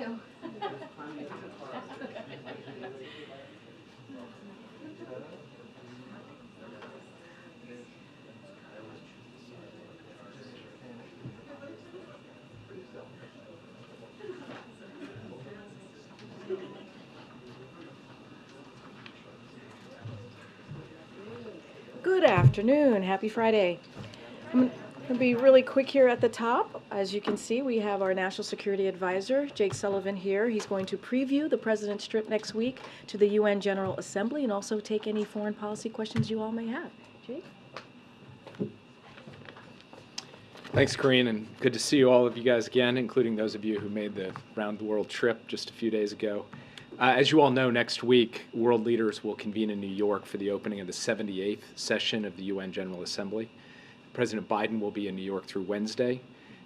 know. Good afternoon. Happy Friday. I'm going to be really quick here at the top. As you can see, we have our National Security Advisor, Jake Sullivan, here. He's going to preview the President's trip next week to the UN General Assembly and also take any foreign policy questions you all may have. Jake? Thanks, Karine, and good to see all of you guys again, including those of you who made the round-the-world trip just a few days ago. As you all know, next week, world leaders will convene in New York for the opening of the 78th session of the UN General Assembly. President Biden will be in New York through Wednesday,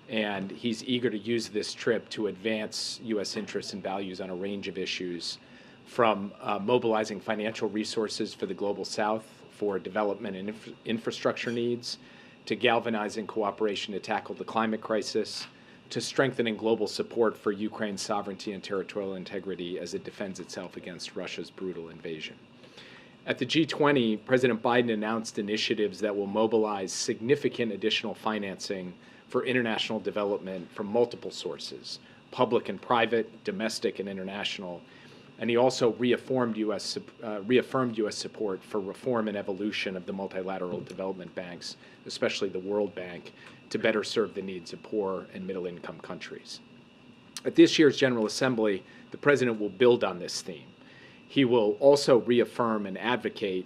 and he's eager to use this trip to advance U.S. interests and values on a range of issues, from mobilizing financial resources for the Global South for development and infrastructure needs, to galvanizing cooperation to tackle the climate crisis, to strengthening global support for Ukraine's sovereignty and territorial integrity as it defends itself against Russia's brutal invasion. At the G20, President Biden announced initiatives that will mobilize significant additional financing for international development from multiple sources, public and private, domestic and international. And he also reaffirmed U.S. support for reform and evolution of the multilateral development banks, especially the World Bank, to better serve the needs of poor and middle-income countries. At this year's General Assembly, the President will build on this theme. He will also reaffirm and advocate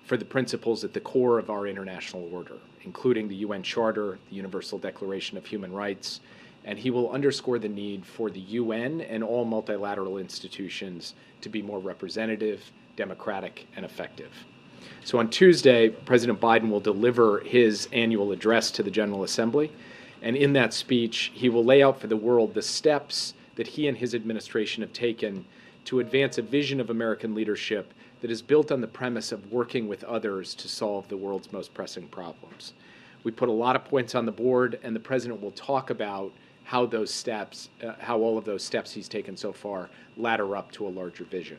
for the principles at the core of our international order, including the UN Charter, the Universal Declaration of Human Rights, and he will underscore the need for the UN and all multilateral institutions to be more representative, democratic, and effective. So on Tuesday, President Biden will deliver his annual address to the General Assembly, and in that speech, he will lay out for the world the steps that he and his administration have taken to advance a vision of American leadership that is built on the premise of working with others to solve the world's most pressing problems. We put a lot of points on the board, and the President will talk about how those steps, how all of those steps he's taken so far ladder up to a larger vision.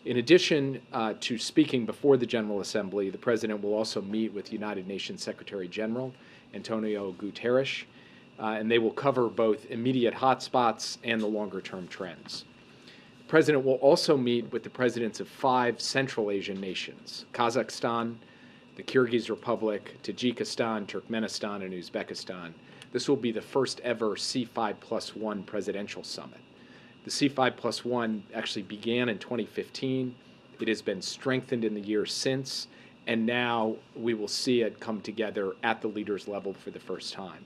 In addition to speaking before the General Assembly, the President will also meet with United Nations Secretary General Antonio Guterres, and they will cover both immediate hotspots and the longer-term trends. The President will also meet with the presidents of 5 Central Asian nations: Kazakhstan, the Kyrgyz Republic, Tajikistan, Turkmenistan, and Uzbekistan. This will be the first ever C5+1 presidential summit. The C5+1 actually began in 2015. It has been strengthened in the years since, and now we will see it come together at the leaders' level for the first time.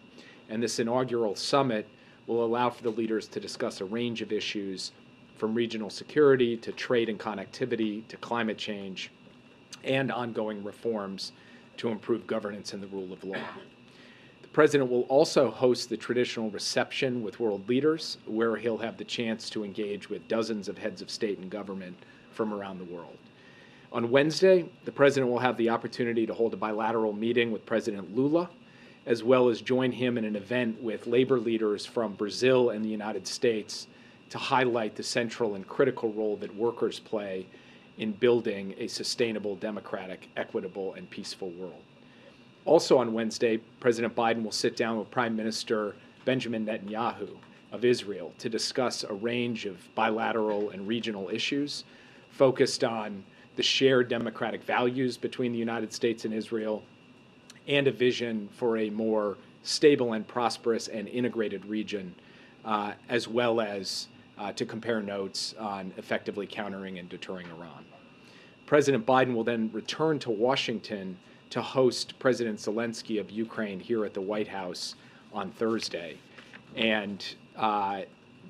And this inaugural summit will allow for the leaders to discuss a range of issues, from regional security to trade and connectivity to climate change, and ongoing reforms to improve governance and the rule of law. The President will also host the traditional reception with world leaders, where he'll have the chance to engage with dozens of heads of state and government from around the world. On Wednesday, the President will have the opportunity to hold a bilateral meeting with President Lula, as well as join him in an event with labor leaders from Brazil and the United States to highlight the central and critical role that workers play in building a sustainable, democratic, equitable, and peaceful world. Also on Wednesday, President Biden will sit down with Prime Minister Benjamin Netanyahu of Israel to discuss a range of bilateral and regional issues focused on the shared democratic values between the United States and Israel, and a vision for a more stable and prosperous and integrated region, as well as to compare notes on effectively countering and deterring Iran. President Biden will then return to Washington to host President Zelensky of Ukraine here at the White House on Thursday. And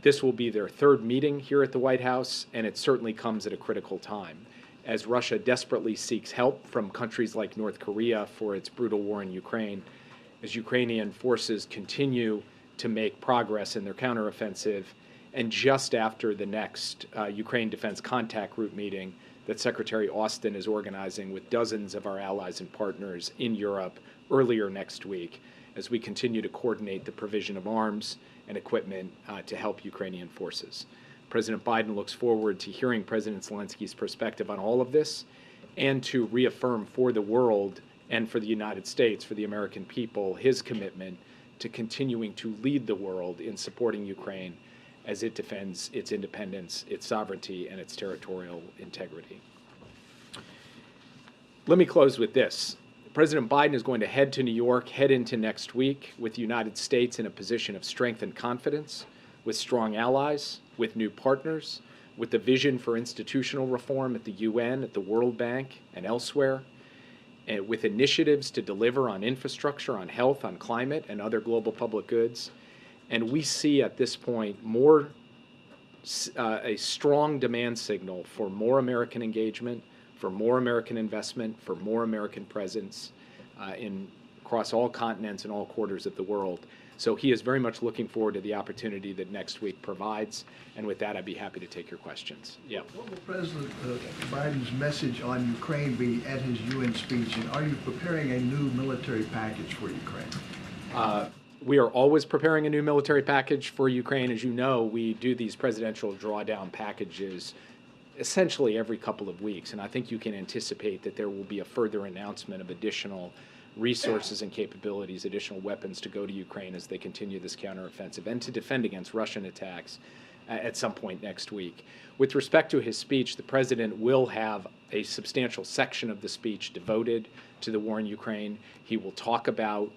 this will be their 3rd meeting here at the White House, and it certainly comes at a critical time, as Russia desperately seeks help from countries like North Korea for its brutal war in Ukraine, as Ukrainian forces continue to make progress in their counteroffensive, and just after the next Ukraine Defense Contact Group meeting that Secretary Austin is organizing with dozens of our allies and partners in Europe earlier next week, as we continue to coordinate the provision of arms and equipment to help Ukrainian forces. President Biden looks forward to hearing President Zelensky's perspective on all of this and to reaffirm for the world and for the United States, for the American people, his commitment to continuing to lead the world in supporting Ukraine as it defends its independence, its sovereignty, and its territorial integrity. Let me close with this. President Biden is going to head to New York, head into next week with the United States in a position of strength and confidence, with strong allies, with new partners, with the vision for institutional reform at the UN, at the World Bank, and elsewhere, and with initiatives to deliver on infrastructure, on health, on climate, and other global public goods. And we see at this point a strong demand signal for more American engagement, for more American investment, for more American presence across all continents and all quarters of the world. So he is very much looking forward to the opportunity that next week provides. And with that, I'd be happy to take your questions. Yeah. What will President Biden's message on Ukraine be at his UN speech? And are you preparing a new military package for Ukraine? We are always preparing a new military package for Ukraine. As you know, we do these presidential drawdown packages essentially every couple of weeks. And I think you can anticipate that there will be a further announcement of additional resources and capabilities, additional weapons to go to Ukraine as they continue this counteroffensive and to defend against Russian attacks at some point next week. With respect to his speech, the president will have a substantial section of the speech devoted to the war in Ukraine. He will talk about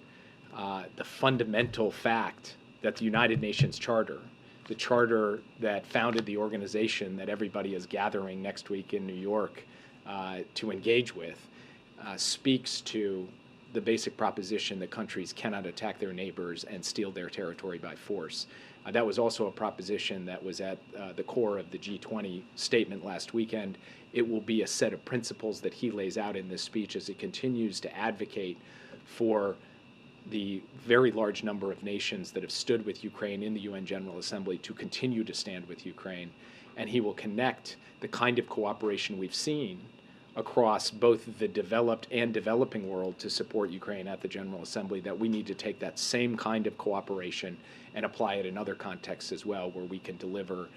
the fundamental fact that the United Nations Charter, the charter that founded the organization that everybody is gathering next week in New York to engage with, speaks to the basic proposition that countries cannot attack their neighbors and steal their territory by force. That was also a proposition that was at the core of the G20 statement last weekend. It will be a set of principles that he lays out in this speech as he continues to advocate for the very large number of nations that have stood with Ukraine in the UN General Assembly to continue to stand with Ukraine. And he will connect the kind of cooperation we've seen across both the developed and developing world to support Ukraine at the General Assembly, that we need to take that same kind of cooperation and apply it in other contexts as well, where we can deliver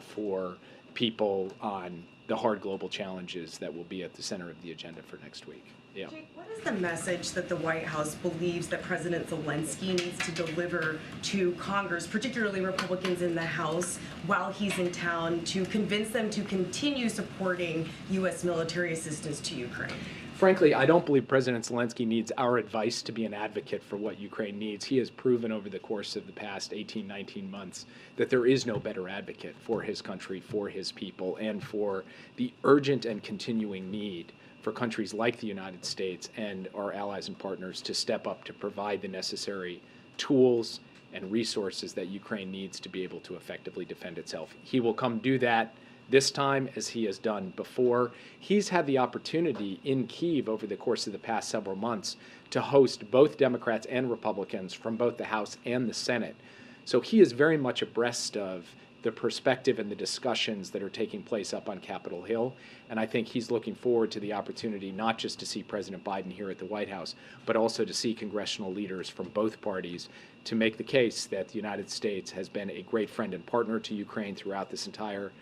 for people on the hard global challenges that will be at the center of the agenda for next week. Yeah. Jake, what is the message that the White House believes that President Zelensky needs to deliver to Congress, particularly Republicans in the House, while he's in town, to convince them to continue supporting U.S. military assistance to Ukraine? Frankly, I don't believe President Zelensky needs our advice to be an advocate for what Ukraine needs. He has proven over the course of the past 18, 19 months that there is no better advocate for his country, for his people, and for the urgent and continuing need for countries like the United States and our allies and partners to step up to provide the necessary tools and resources that Ukraine needs to be able to effectively defend itself. He will come do that this time, as he has done before. He's had the opportunity in Kyiv over the course of the past several months to host both Democrats and Republicans from both the House and the Senate. So he is very much abreast of the perspective and the discussions that are taking place up on Capitol Hill. And I think he's looking forward to the opportunity not just to see President Biden here at the White House, but also to see congressional leaders from both parties to make the case that the United States has been a great friend and partner to Ukraine throughout this entire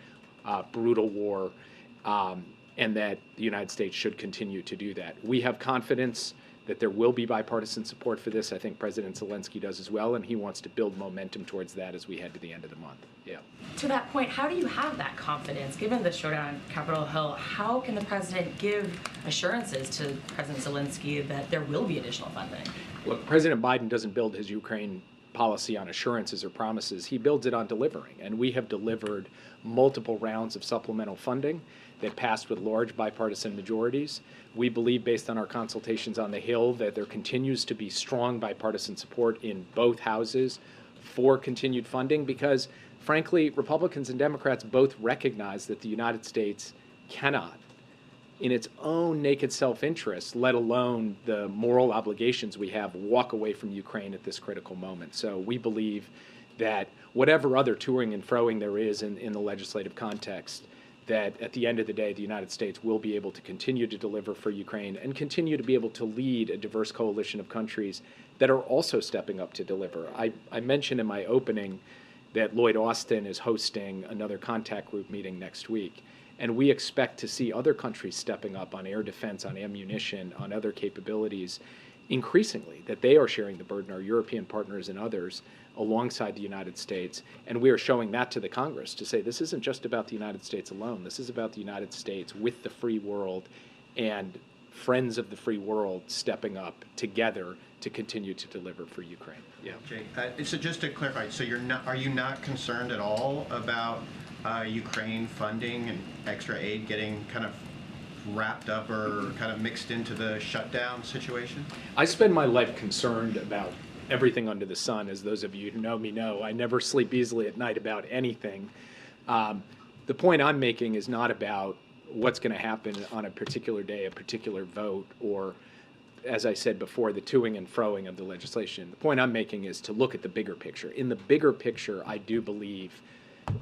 brutal war, and that the United States should continue to do that. We have confidence that there will be bipartisan support for this. I think President Zelensky does as well, and he wants to build momentum towards that as we head to the end of the month. Yeah. To that point, how do you have that confidence? Given the showdown on Capitol Hill, how can the president give assurances to President Zelensky that there will be additional funding? Look, President Biden doesn't build his Ukraine policy on assurances or promises. He builds it on delivering, and we have delivered multiple rounds of supplemental funding that passed with large bipartisan majorities. We believe, based on our consultations on the Hill, that there continues to be strong bipartisan support in both houses for continued funding because, frankly, Republicans and Democrats both recognize that the United States cannot, in its own naked self-interest, let alone the moral obligations we have, walk away from Ukraine at this critical moment. So we believe that whatever other toing and froing there is in the legislative context, that at the end of the day, the United States will be able to continue to deliver for Ukraine and continue to be able to lead a diverse coalition of countries that are also stepping up to deliver. I mentioned in my opening that Lloyd Austin is hosting another contact group meeting next week. And we expect to see other countries stepping up on air defense, on ammunition, on other capabilities increasingly, that they are sharing the burden, our European partners and others, alongside the United States. And we are showing that to the Congress to say this isn't just about the United States alone. This is about the United States with the free world and friends of the free world stepping up together to continue to deliver for Ukraine. Yeah. Jay, so just to clarify, so are you not concerned at all about Ukraine funding and extra aid getting kind of wrapped up or kind of mixed into the shutdown situation? I spend my life concerned about everything under the sun. As those of you who know me know, I never sleep easily at night about anything. The point I'm making is not about what's going to happen on a particular day, a particular vote, or, as I said before, the toing and froing of the legislation. The point I'm making is to look at the bigger picture. In the bigger picture, I do believe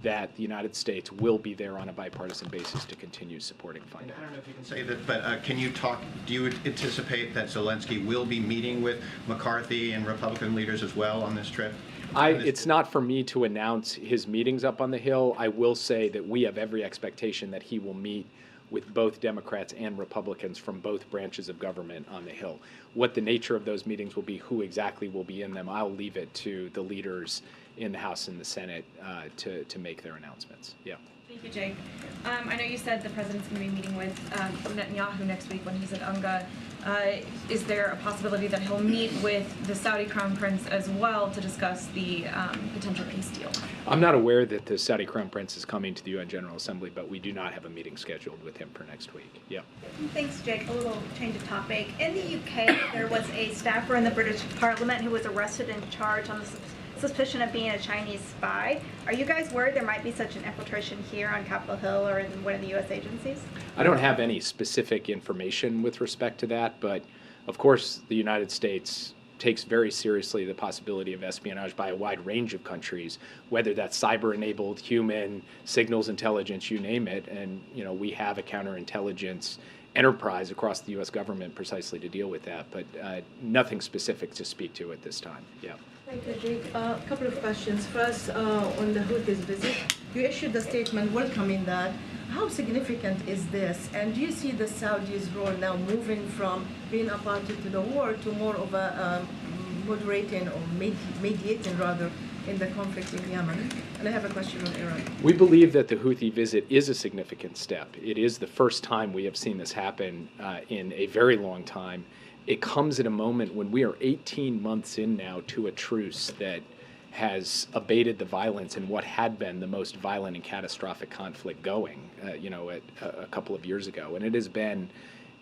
that the United States will be there on a bipartisan basis to continue supporting funding. I don't know if you can say that, but can you talk, do you anticipate that Zelensky will be meeting with McCarthy and Republican leaders as well on this trip? It's not for me to announce his meetings up on the Hill. I will say that we have every expectation that he will meet with both Democrats and Republicans from both branches of government on the Hill. What the nature of those meetings will be, who exactly will be in them, I'll leave it to the leaders in the House and the Senate to make their announcements. Yeah. Thank you, Jake. I know you said the president's going to be meeting with Netanyahu next week when he's at UNGA. Is there a possibility that he'll meet with the Saudi Crown Prince as well to discuss the potential peace deal? I'm not aware that the Saudi Crown Prince is coming to the UN General Assembly, but we do not have a meeting scheduled with him for next week. Yeah. Thanks, Jake. A little change of topic. In the UK, there was a staffer in the British Parliament who was arrested and charged on the suspicion of being a Chinese spy. Are you guys worried there might be such an infiltration here on Capitol Hill or in one of the U.S. agencies? I don't have any specific information with respect to that, but of course the United States takes very seriously the possibility of espionage by a wide range of countries, whether that's cyber-enabled, human, signals intelligence, you name it. And we have a counterintelligence enterprise across the U.S. government precisely to deal with that, but nothing specific to speak to at this time. Yeah. Thank you, Jake. A couple of questions. First, on the Houthis visit, you issued a statement welcoming that. How significant is this? And do you see the Saudis' role now moving from being a party to the war to more of a moderating or mediating rather in the conflict in Yemen? And I have a question on Iran. We believe that the Houthi visit is a significant step. It is the first time we have seen this happen in a very long time. It comes at a moment when we are 18 months in now to a truce that has abated the violence in what had been the most violent and catastrophic conflict going, a couple of years ago. And it has been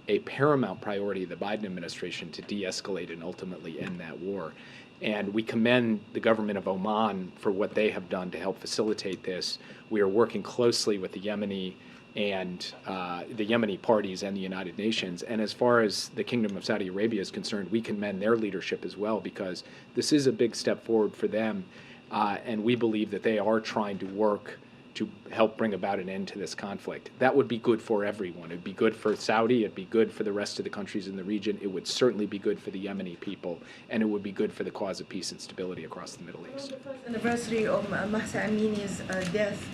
a paramount priority of the Biden administration to de-escalate and ultimately end that war. And we commend the government of Oman for what they have done to help facilitate this. We are working closely with the Yemeni and the Yemeni parties and the United Nations. And as far as the Kingdom of Saudi Arabia is concerned, we commend their leadership as well, because this is a big step forward for them. And we believe that they are trying to work to help bring about an end to this conflict. That would be good for everyone. It would be good for Saudi, it'd be good for the rest of the countries in the region, it would certainly be good for the Yemeni people, and it would be good for the cause of peace and stability across the Middle East. On the first anniversary of Mahsa Amini's death,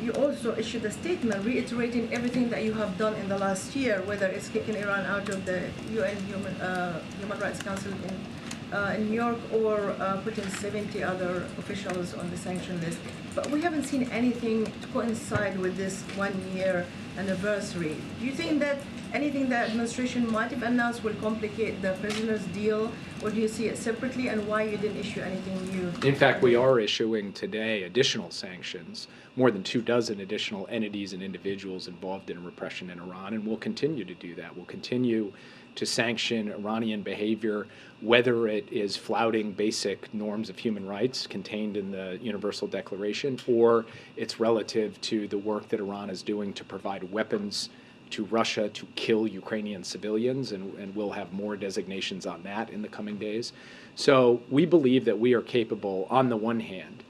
you also issued a statement reiterating everything that you have done in the last year, whether it's kicking Iran out of the UN Human Rights Council in New York or putting 70 other officials on the sanction list. But we haven't seen anything to coincide with this 1 year anniversary. Do you think that anything the administration might have announced will complicate the prisoners deal, or do you see it separately, and why you didn't issue anything new? In fact, we are issuing today additional sanctions, more than 24 additional entities and individuals involved in repression in Iran, and we'll continue to do that. We'll continue to sanction Iranian behavior, whether it is flouting basic norms of human rights contained in the Universal Declaration, or it's relative to the work that Iran is doing to provide weapons to Russia to kill Ukrainian civilians, and we'll have more designations on that in the coming days. So we believe that we are capable, on the one hand,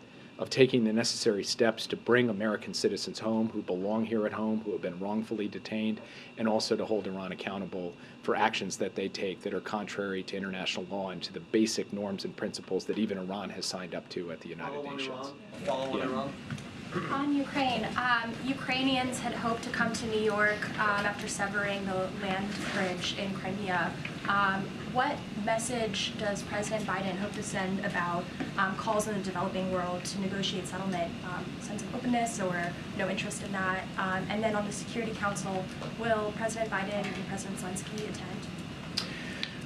of taking the necessary steps to bring American citizens home who belong here at home, who have been wrongfully detained, and also to hold Iran accountable for actions that they take that are contrary to international law and to the basic norms and principles that even Iran has signed up to at the United Nations. On Ukraine, Ukrainians had hoped to come to New York after severing the land bridge in Crimea. What message does President Biden hope to send about calls in the developing world to negotiate settlement? Sense of openness or no interest in that? And then on the Security Council, will President Biden and President Zelensky attend?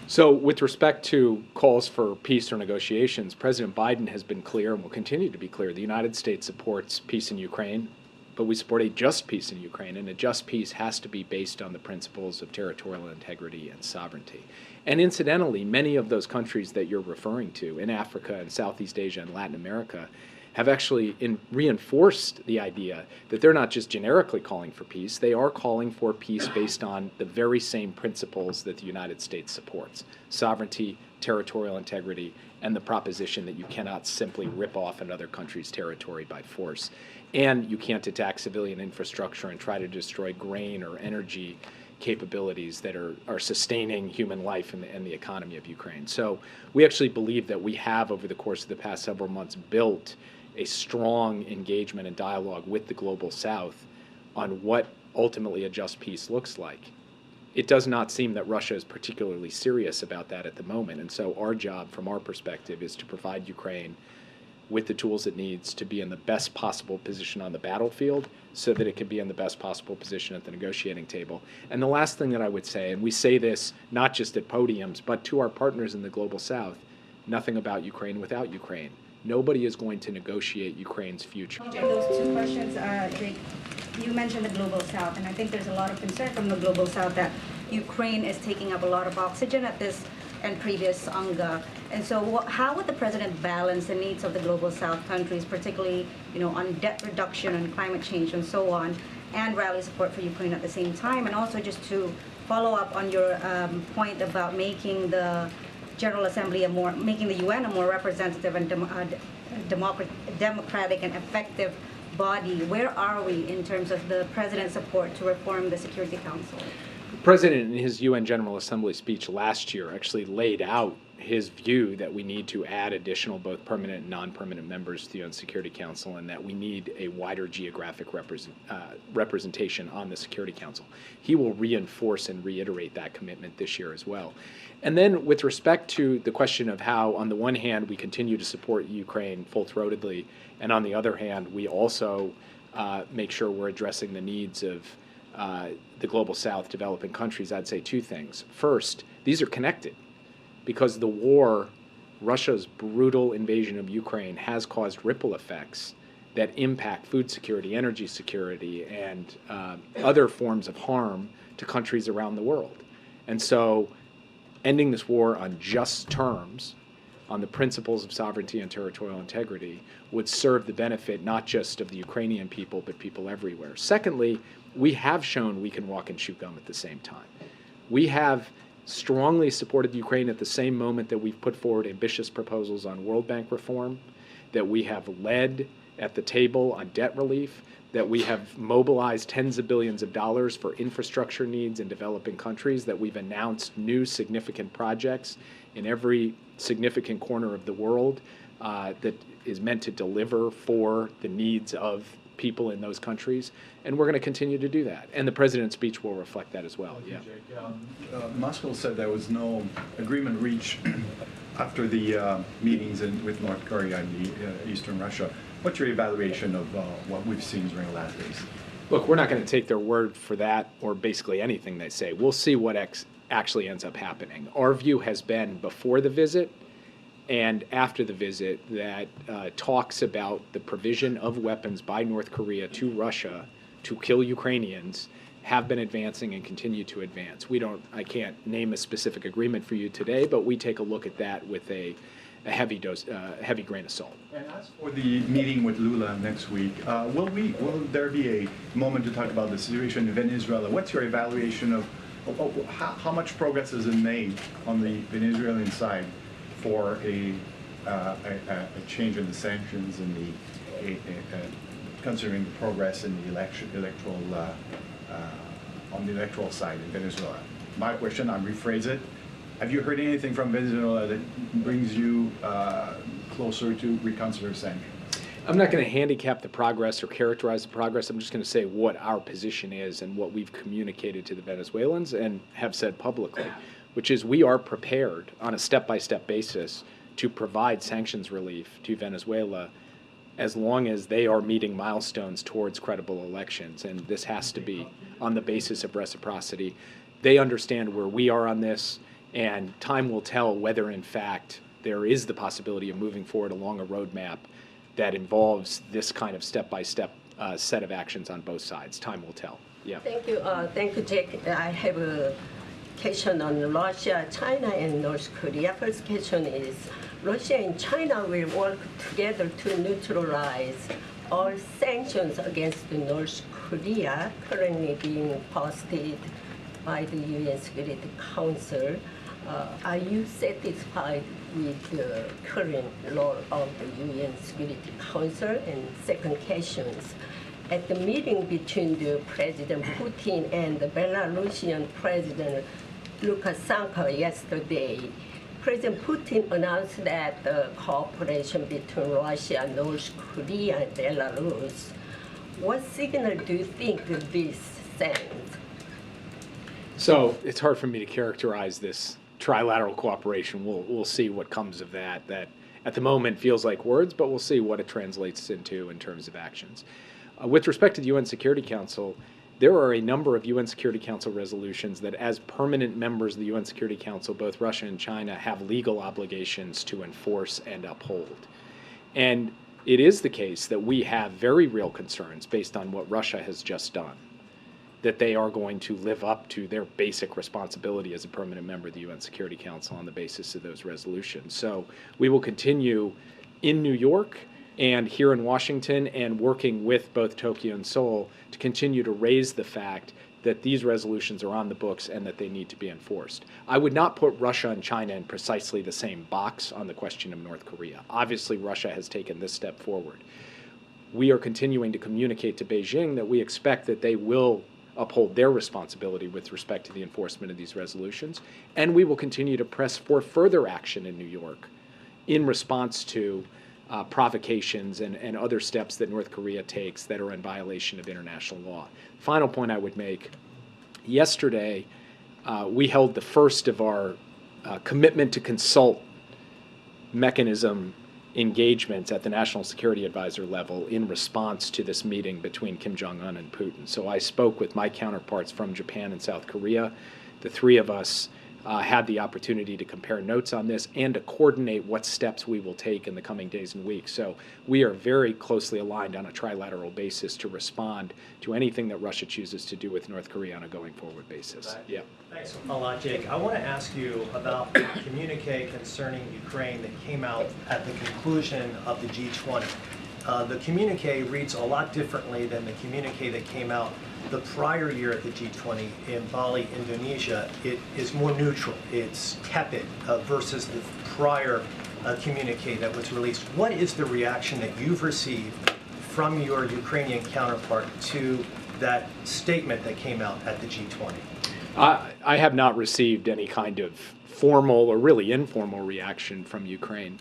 So with respect to calls for peace or negotiations, President Biden has been clear and will continue to be clear. The United States supports peace in Ukraine, but we support a just peace in Ukraine, and a just peace has to be based on the principles of territorial integrity and sovereignty. And incidentally, many of those countries that you're referring to in Africa and Southeast Asia and Latin America have actually reinforced the idea that they're not just generically calling for peace, they are calling for peace based on the very same principles that the United States supports: sovereignty, territorial integrity, and the proposition that you cannot simply rip off another country's territory by force. And you can't attack civilian infrastructure and try to destroy grain or energy capabilities that are sustaining human life and the economy of Ukraine. So we actually believe that we have, over the course of the past several months, built a strong engagement and dialogue with the Global South on what ultimately a just peace looks like. It does not seem that Russia is particularly serious about that at the moment, and so our job, from our perspective, is to provide Ukraine with the tools it needs to be in the best possible position on the battlefield so that it can be in the best possible position at the negotiating table. And the last thing that I would say, and we say this not just at podiums, but to our partners in the Global South, nothing about Ukraine without Ukraine. Nobody is going to negotiate Ukraine's future. Those two questions, Jake, you mentioned the Global South, and I think there's a lot of concern from the Global South that Ukraine is taking up a lot of oxygen at this and previous UNGA. And so how would the president balance the needs of the Global South countries, particularly on debt reduction and climate change and so on, and rally support for Ukraine at the same time? And also just to follow up on your point about making the General Assembly making the UN a more representative and democratic and effective body. Where are we in terms of the president's support to reform the Security Council? The president, in his UN General Assembly speech last year, actually laid out his view that we need to add additional both permanent and non-permanent members to the UN Security Council, and that we need a wider geographic representation on the Security Council. He will reinforce and reiterate that commitment this year as well. And then with respect to the question of how, on the one hand, we continue to support Ukraine full-throatedly, and on the other hand, we also make sure we're addressing the needs of the Global South developing countries, I'd say two things. First, these are connected, because the war, Russia's brutal invasion of Ukraine, has caused ripple effects that impact food security, energy security, and other forms of harm to countries around the world. And so ending this war on just terms, on the principles of sovereignty and territorial integrity, would serve the benefit not just of the Ukrainian people, but people everywhere. Secondly, we have shown we can walk and chew gum at the same time. We have strongly supported Ukraine at the same moment that we've put forward ambitious proposals on World Bank reform, that we have led at the table on debt relief, that we have mobilized tens of billions of dollars for infrastructure needs in developing countries, that we've announced new significant projects in every significant corner of the world that is meant to deliver for the needs of people in those countries, and we're going to continue to do that. And the president's speech will reflect that as well. Yeah. Moscow said there was no agreement reached after the meetings with North Korea and Eastern Russia. What's your evaluation of what we've seen during the last days? Look, we're not going to take their word for that or basically anything they say. We'll see what actually ends up happening. Our view has been before the visit and after the visit that talks about the provision of weapons by North Korea to Russia to kill Ukrainians have been advancing and continue to advance. I can't name a specific agreement for you today, but we take a look at that with a heavy grain of salt. And as for the meeting with Lula next week, will there be a moment to talk about the situation in Venezuela? What's your evaluation of how much progress has been made on the Venezuelan side for a change in the sanctions and considering the progress in the on the electoral side in Venezuela. My question, I'll rephrase it. Have you heard anything from Venezuela that brings you closer to reconsider sanctions? I'm not going to handicap the progress or characterize the progress. I'm just going to say what our position is and what we've communicated to the Venezuelans and have said publicly, which is we are prepared on a step-by-step basis to provide sanctions relief to Venezuela as long as they are meeting milestones towards credible elections. And this has to be on the basis of reciprocity. They understand where we are on this, and time will tell whether, in fact, there is the possibility of moving forward along a roadmap that involves this kind of step-by-step set of actions on both sides. Time will tell. Yeah. Thank you, Jake. I have a question on Russia, China, and North Korea. First question is, Russia and China will work together to neutralize all sanctions against North Korea currently being posted by the UN Security Council. Are you satisfied with the current role of the UN Security Council? And second question, at the meeting between the President Putin and the Belarusian President Lukashenko yesterday, President Putin announced that the cooperation between Russia, North Korea, and Belarus. What signal do you think this sends? So it's hard for me to characterize this trilateral cooperation. We'll see what comes of that. That at the moment feels like words, but we'll see what it translates into in terms of actions. With respect to the UN Security Council, there are a number of UN Security Council resolutions that, as permanent members of the UN Security Council, both Russia and China have legal obligations to enforce and uphold. And it is the case that we have very real concerns based on what Russia has just done, that they are going to live up to their basic responsibility as a permanent member of the UN Security Council on the basis of those resolutions. So we will continue in New York and here in Washington and working with both Tokyo and Seoul to continue to raise the fact that these resolutions are on the books and that they need to be enforced. I would not put Russia and China in precisely the same box on the question of North Korea. Obviously, Russia has taken this step forward. We are continuing to communicate to Beijing that we expect that they will uphold their responsibility with respect to the enforcement of these resolutions, and we will continue to press for further action in New York in response to provocations and other steps that North Korea takes that are in violation of international law. Final point I would make, yesterday we held the first of our commitment to consult mechanism engagements at the National Security Advisor level in response to this meeting between Kim Jong-un and Putin. So I spoke with my counterparts from Japan and South Korea. The three of us had the opportunity to compare notes on this and to coordinate what steps we will take in the coming days and weeks. So we are very closely aligned on a trilateral basis to respond to anything that Russia chooses to do with North Korea on a going forward basis. Yeah. Thanks a lot, Jake. I want to ask you about the communique concerning Ukraine that came out at the conclusion of the G20. The communique reads a lot differently than the communique that came out the prior year at the G20 in Bali, Indonesia. It is more neutral. It's tepid versus the prior communique that was released. What is the reaction that you've received from your Ukrainian counterpart to that statement that came out at the G20? I have not received any kind of formal or really informal reaction from Ukraine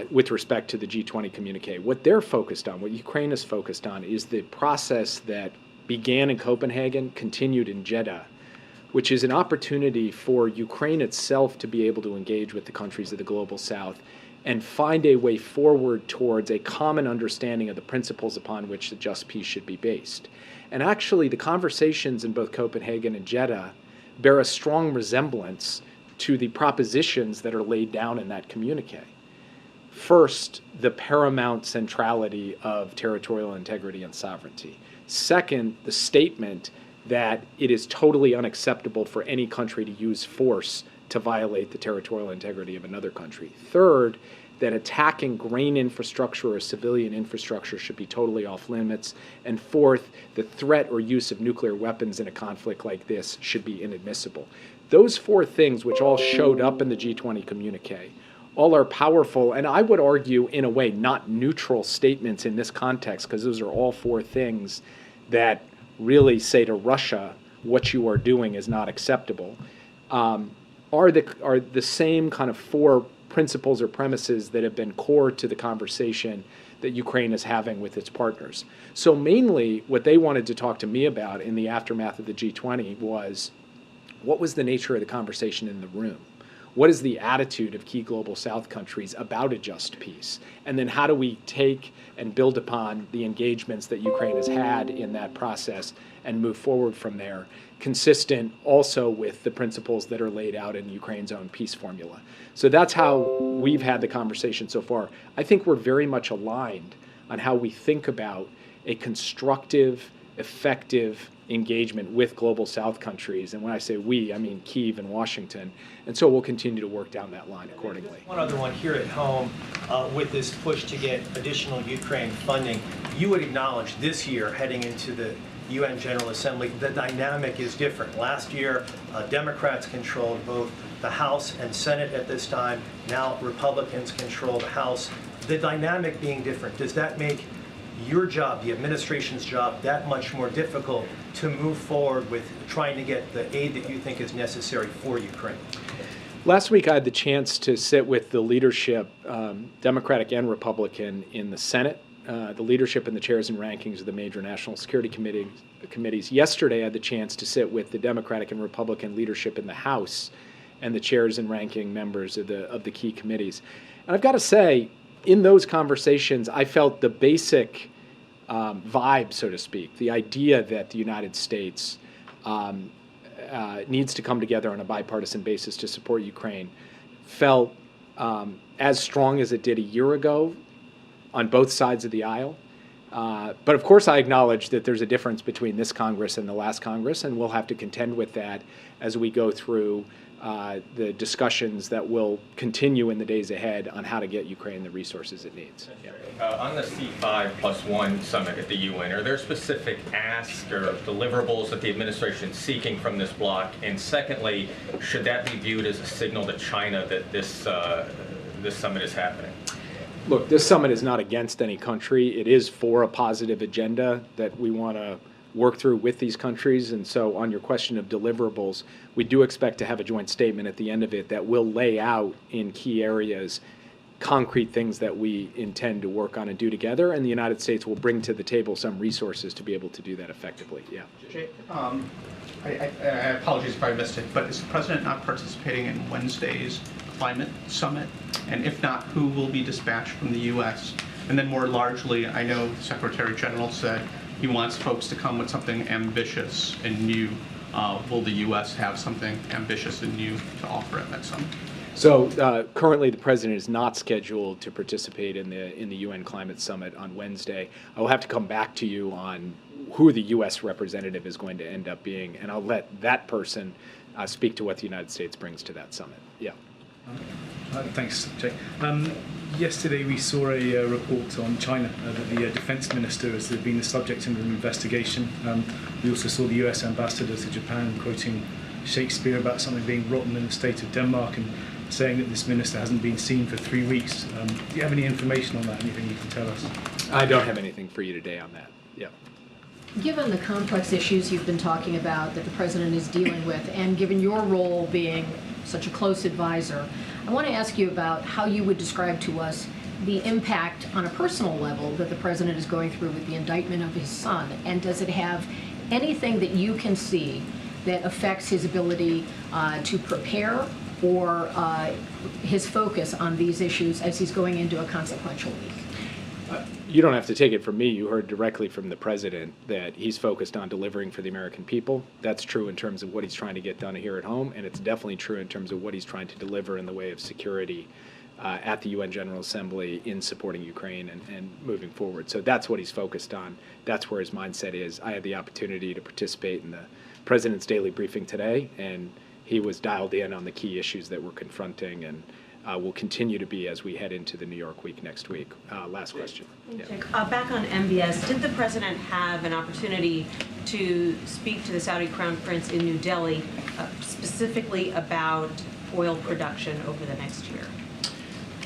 with respect to the G20 communique. What they're focused on, what Ukraine is focused on, is the process that began in Copenhagen, continued in Jeddah, which is an opportunity for Ukraine itself to be able to engage with the countries of the Global South and find a way forward towards a common understanding of the principles upon which the just peace should be based. And actually, the conversations in both Copenhagen and Jeddah bear a strong resemblance to the propositions that are laid down in that communique. First, the paramount centrality of territorial integrity and sovereignty. Second, the statement that it is totally unacceptable for any country to use force to violate the territorial integrity of another country. Third, that attacking grain infrastructure or civilian infrastructure should be totally off limits. And fourth, the threat or use of nuclear weapons in a conflict like this should be inadmissible. Those four things, which all showed up in the G20 communique, all are powerful, and I would argue, in a way, not neutral statements in this context, because those are all four things that really say to Russia, what you are doing is not acceptable, are the same kind of four principles or premises that have been core to the conversation that Ukraine is having with its partners. So mainly what they wanted to talk to me about in the aftermath of the G20 was, what was the nature of the conversation in the room? What is the attitude of key global South countries about a just peace? And then how do we take and build upon the engagements that Ukraine has had in that process and move forward from there, consistent also with the principles that are laid out in Ukraine's own peace formula. So that's how we've had the conversation so far. I think we're very much aligned on how we think about a constructive, effective engagement with global South countries. And when I say we, I mean Kyiv and Washington. And so we'll continue to work down that line accordingly. One other one here at home, with this push to get additional Ukraine funding, you would acknowledge this year, heading into the UN General Assembly, the dynamic is different. Last year, Democrats controlled both the House and Senate at this time. Now Republicans control the House. The dynamic being different, does that make your job, the administration's job, that much more difficult to move forward with trying to get the aid that you think is necessary for Ukraine? Last week I had the chance to sit with the leadership, Democratic and Republican, in the Senate, the leadership and the chairs and rankings of the major national security committees. Yesterday I had the chance to sit with the Democratic and Republican leadership in the House and the chairs and ranking members of the key committees. And I've got to say, in those conversations, I felt the basic vibe, so to speak, the idea that the United States needs to come together on a bipartisan basis to support Ukraine, felt as strong as it did a year ago on both sides of the aisle. But of course, I acknowledge that there's a difference between this Congress and the last Congress, and we'll have to contend with that as we go through the discussions that will continue in the days ahead on how to get Ukraine the resources it needs. Yeah. On the C5+1 summit at the UN, are there specific asks or deliverables that the administration is seeking from this bloc? And secondly, should that be viewed as a signal to China that this summit is happening? Look, this summit is not against any country. It is for a positive agenda that we want to work through with these countries. And so on your question of deliverables, we do expect to have a joint statement at the end of it that will lay out in key areas concrete things that we intend to work on and do together, and the United States will bring to the table some resources to be able to do that effectively. Yeah. Jake, I apologize if I missed it, but is the president not participating in Wednesday's climate summit? And if not, who will be dispatched from the U.S.? And then more largely, I know the Secretary General said he wants folks to come with something ambitious and new. Will the U.S. have something ambitious and new to offer at that summit? So currently, the president is not scheduled to participate in the UN Climate Summit on Wednesday. I will have to come back to you on who the U.S. representative is going to end up being, and I'll let that person speak to what the United States brings to that summit. Yeah. Thanks, Jay. Yesterday we saw a report on China that the defense minister has been the subject of an investigation. We also saw the US ambassador to Japan quoting Shakespeare about something being rotten in the state of Denmark and saying that this minister hasn't been seen for 3 weeks. Do you have any information on that, anything you can tell us? I don't have anything for you today on that. Yeah. Given the complex issues you've been talking about that the president is dealing with, and given your role being such a close advisor, I want to ask you about how you would describe to us the impact on a personal level that the president is going through with the indictment of his son, and does it have anything that you can see that affects his ability to prepare or his focus on these issues as he's going into a consequential week? You don't have to take it from me. You heard directly from the president that he's focused on delivering for the American people. That's true in terms of what he's trying to get done here at home, and it's definitely true in terms of what he's trying to deliver in the way of security at the UN General Assembly in supporting Ukraine and moving forward. So that's what he's focused on. That's where his mindset is. I had the opportunity to participate in the president's daily briefing today, and he was dialed in on the key issues that we're confronting and will continue to be as we head into the New York week next week. Last question. Yeah. Back on MBS, did the president have an opportunity to speak to the Saudi Crown Prince in New Delhi specifically about oil production over the next year?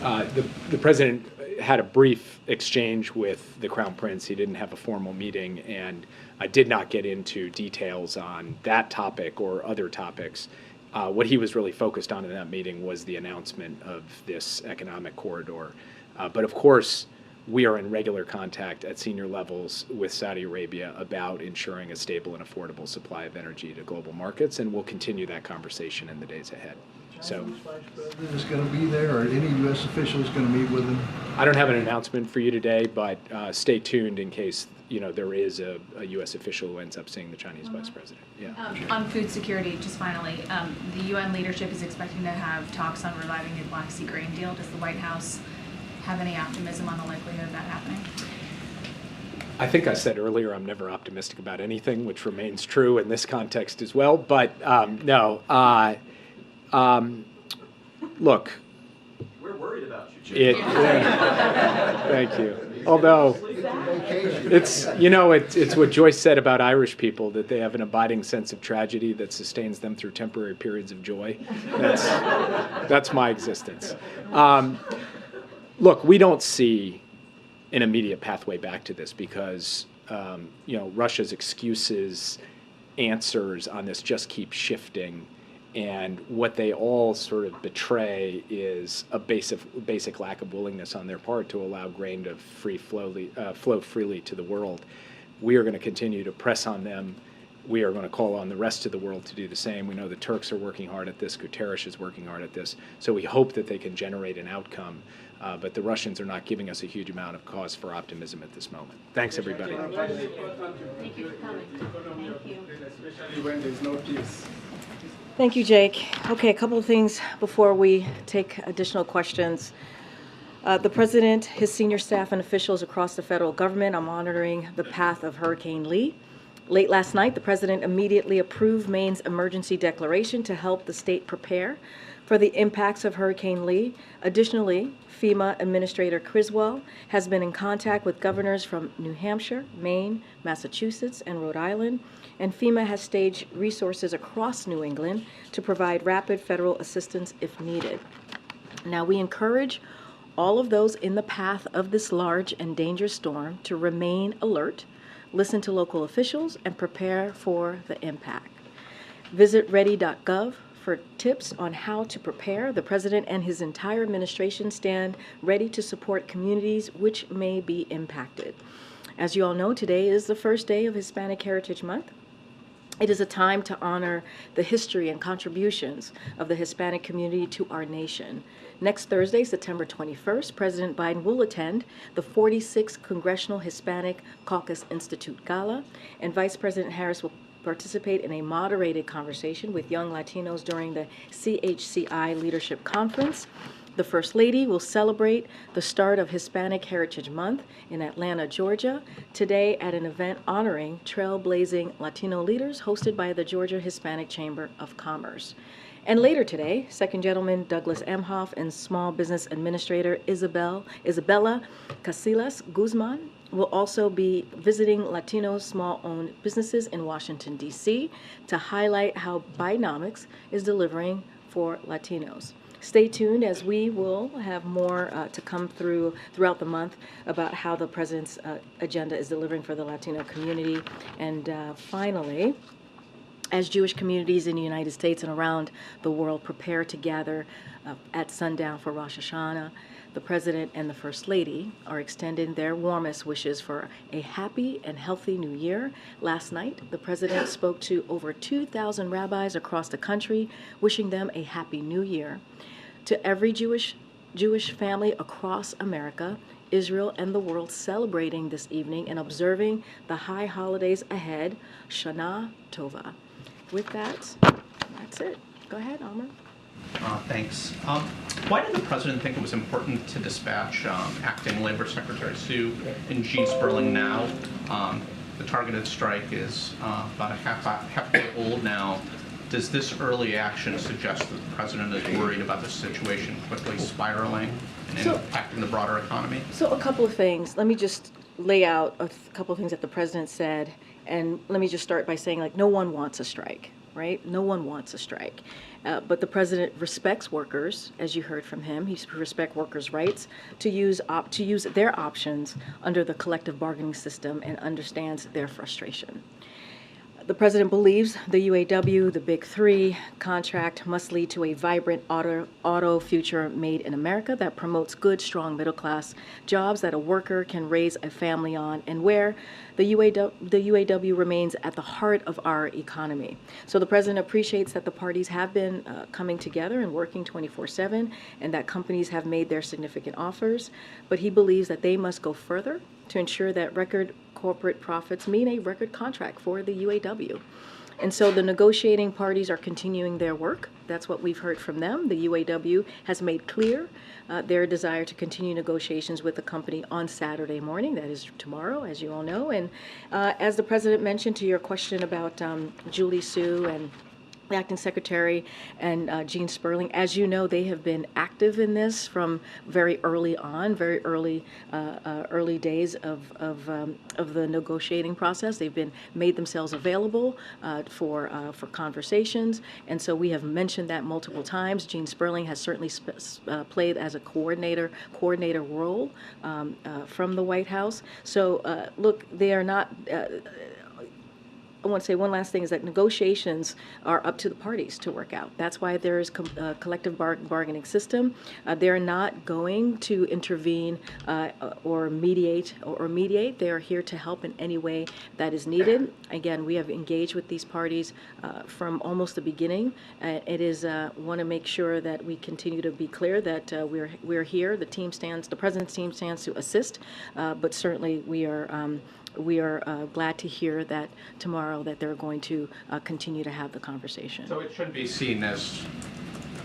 The president had a brief exchange with the Crown Prince. He didn't have a formal meeting, and I did not get into details on that topic or other topics. What he was really focused on in that meeting was the announcement of this economic corridor. But of course, we are in regular contact at senior levels with Saudi Arabia about ensuring a stable and affordable supply of energy to global markets, and we'll continue that conversation in the days ahead. So, Vice President is going to be there, or any U.S. official is going to meet with him? I don't have an announcement for you today, but stay tuned in case there is a U.S. official who ends up seeing the Chinese Vice President. Yeah. On food security, just finally, the UN leadership is expecting to have talks on reviving the Black Sea grain deal. Does the White House have any optimism on the likelihood of that happening? I think I said earlier I'm never optimistic about anything, which remains true in this context as well. But no, look. We're worried about you, Jim. Thank you. Although it's what Joyce said about Irish people, that they have an abiding sense of tragedy that sustains them through temporary periods of joy. That's my existence. Look, we don't see an immediate pathway back to this because Russia's excuses, answers on this just keep shifting, and what they all sort of betray is a basic lack of willingness on their part to allow grain to flow freely to the world. We are going to continue to press on them. We are going to call on the rest of the world to do the same. We know the Turks are working hard at this. Guterres is working hard at this. So we hope that they can generate an outcome. But the Russians are not giving us a huge amount of cause for optimism at this moment. Thanks, everybody. Thank you for coming. Thank you. Especially when there's no peace. Thank you, Jake. Okay, a couple of things before we take additional questions. The President, his senior staff, and officials across the federal government are monitoring the path of Hurricane Lee. Late last night, the President immediately approved Maine's emergency declaration to help the state prepare for the impacts of Hurricane Lee. Additionally, FEMA Administrator Criswell has been in contact with governors from New Hampshire, Maine, Massachusetts, and Rhode Island, and FEMA has staged resources across New England to provide rapid federal assistance if needed. Now, we encourage all of those in the path of this large and dangerous storm to remain alert, listen to local officials, and prepare for the impact. Visit ready.gov for tips on how to prepare. The President and his entire administration stand ready to support communities which may be impacted. As you all know, today is the first day of Hispanic Heritage Month. It is a time to honor the history and contributions of the Hispanic community to our nation. Next Thursday, September 21st, President Biden will attend the 46th Congressional Hispanic Caucus Institute Gala, and Vice President Harris will participate in a moderated conversation with young Latinos during the CHCI Leadership Conference. The First Lady will celebrate the start of Hispanic Heritage Month in Atlanta, Georgia, today at an event honoring trailblazing Latino leaders hosted by the Georgia Hispanic Chamber of Commerce. And later today, Second Gentleman Douglas Emhoff and Small Business Administrator Isabella Casillas Guzman will also be visiting Latino small-owned businesses in Washington, D.C. to highlight how Bidenomics is delivering for Latinos. Stay tuned, as we will have more to come throughout the month about how the President's agenda is delivering for the Latino community. And finally, as Jewish communities in the United States and around the world prepare to gather at sundown for Rosh Hashanah, the President and the First Lady are extending their warmest wishes for a happy and healthy new year. Last night, the President spoke to over 2,000 rabbis across the country, wishing them a happy new year. To every Jewish family across America, Israel, and the world celebrating this evening and observing the high holidays ahead, Shana Tova. With that, that's it. Go ahead, Amr. Thanks. Why did the President think it was important to dispatch Acting Labor Secretary Sue and Jean Sperling now? The targeted strike is about a half day old now. Does this early action suggest that the President is worried about the situation quickly spiraling and impacting the broader economy? So a couple of things. Let me just lay out a couple of things that the President said, and let me just start by saying, no one wants a strike. right? No one wants a strike. But the president respects workers, as you heard from him. He respects workers' rights to use their options under the collective bargaining system and understands their frustration. The president believes the UAW, the Big Three contract must lead to a vibrant auto future made in America that promotes good, strong middle-class jobs that a worker can raise a family on, and where the UAW remains at the heart of our economy. So the president appreciates that the parties have been coming together and working 24/7, and that companies have made their significant offers, but he believes that they must go further to ensure that record corporate profits mean a record contract for the UAW. And so the negotiating parties are continuing their work. That's what we've heard from them. The UAW has made clear their desire to continue negotiations with the company on Saturday morning. That is tomorrow, as you all know. And as the president mentioned to your question about Julie Su and the acting secretary and Gene Sperling, as you know, they have been active in this from very early on, very early days of the negotiating process. They've been made themselves available for conversations, and so we have mentioned that multiple times. Gene Sperling has certainly played as a coordinator role from the White House. So look, they are not. I want to say one last thing is that negotiations are up to the parties to work out. That's why there is a collective bargaining system. They're not going to intervene or mediate. They are here to help in any way that is needed. Again, we have engaged with these parties from almost the beginning. It is want to make sure that we continue to be clear that we're here. The president's team stands to assist, but certainly we are glad to hear that tomorrow that they're going to continue to have the conversation. So it shouldn't be seen as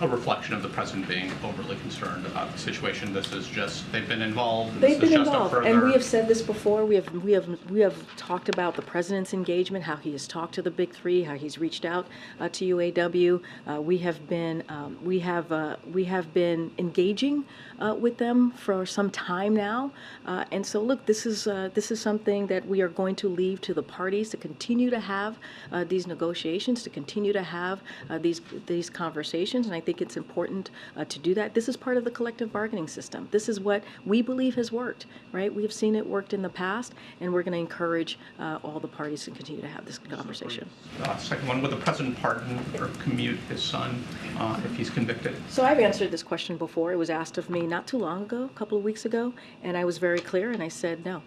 a reflection of the president being overly concerned about the situation. This is just, they've been involved. And They've this been is just involved, a further... and we have said this before. We have talked about the president's engagement, how he has talked to the Big Three, how he's reached out to UAW. We have been engaging with them for some time now, and so look, this is something that we are going to leave to the parties to continue to have these negotiations, to continue to have these conversations, and I think it's important to do that. This is part of the collective bargaining system. This is what we believe has worked, right? We have seen it worked in the past, and we're going to encourage all the parties to continue to have this conversation. Second one, would the president pardon or commute his son if he's convicted? So I've answered this question before. It was asked of me not too long ago, a couple of weeks ago, and I was very clear, and I said no.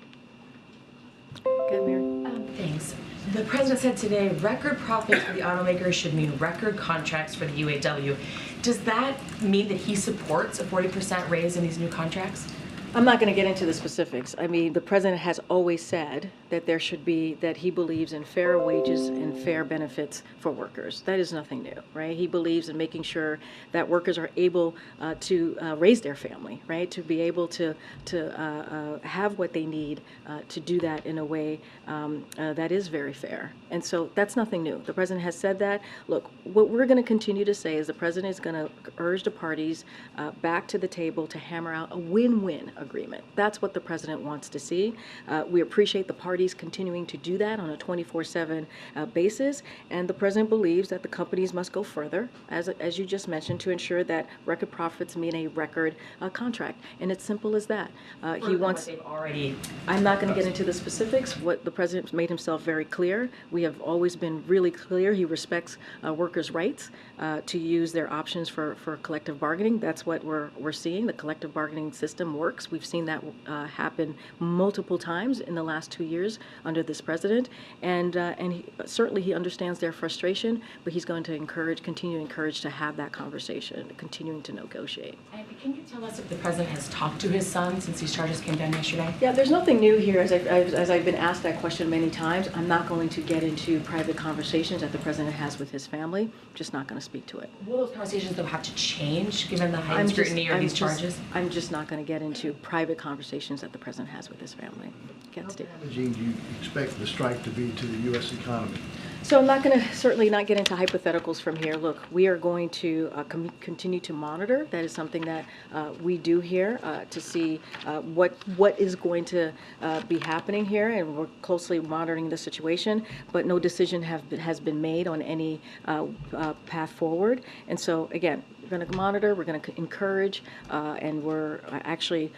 Okay, Mary? Thanks. The president said today record profits for the automakers should mean record contracts for the UAW. Does that mean that he supports a 40% raise in these new contracts? I'm not going to get into the specifics. I mean, the president has always said that that he believes in fair wages and fair benefits for workers. That is nothing new, right? He believes in making sure that workers are able to raise their family, right? To be able to have what they need to do that in a way that is very fair. And so that's nothing new. The president has said that. Look, what we're going to continue to say is the president is going to urge the parties back to the table to hammer out a win-win agreement. That's what the president wants to see. We appreciate the parties continuing to do that on a 24/7 basis, and the president believes that the companies must go further, as you just mentioned, to ensure that record profits mean a record contract. And it's simple as that. He wants. I'm not going to get into the specifics. What the president made himself very clear. We have always been really clear. He respects workers' rights to use their options for collective bargaining. That's what we're seeing. The collective bargaining system works. We've seen that happen multiple times in the last 2 years under this president, and certainly he understands their frustration, but he's going to continue to encourage to have that conversation, continuing to negotiate. And can you tell us if the president has talked to his son since these charges came down yesterday? Yeah, there's nothing new here. As I've been asked that question many times, I'm not going to get into private conversations that the president has with his family. I'm just not going to speak to it. Will those conversations though have to change given the heightened scrutiny of these charges? I'm just not going to get into private conversations that the president has with his family. How damaging do you expect the strike to be to the U.S. economy? So I'm not going to certainly not get into hypotheticals from here. Look, we are going to continue to monitor. That is something that we do here to see what is going to be happening here, and we're closely monitoring the situation. But no decision has been made on any path forward. And so again, we're going to monitor. We're going to encourage, and we're actually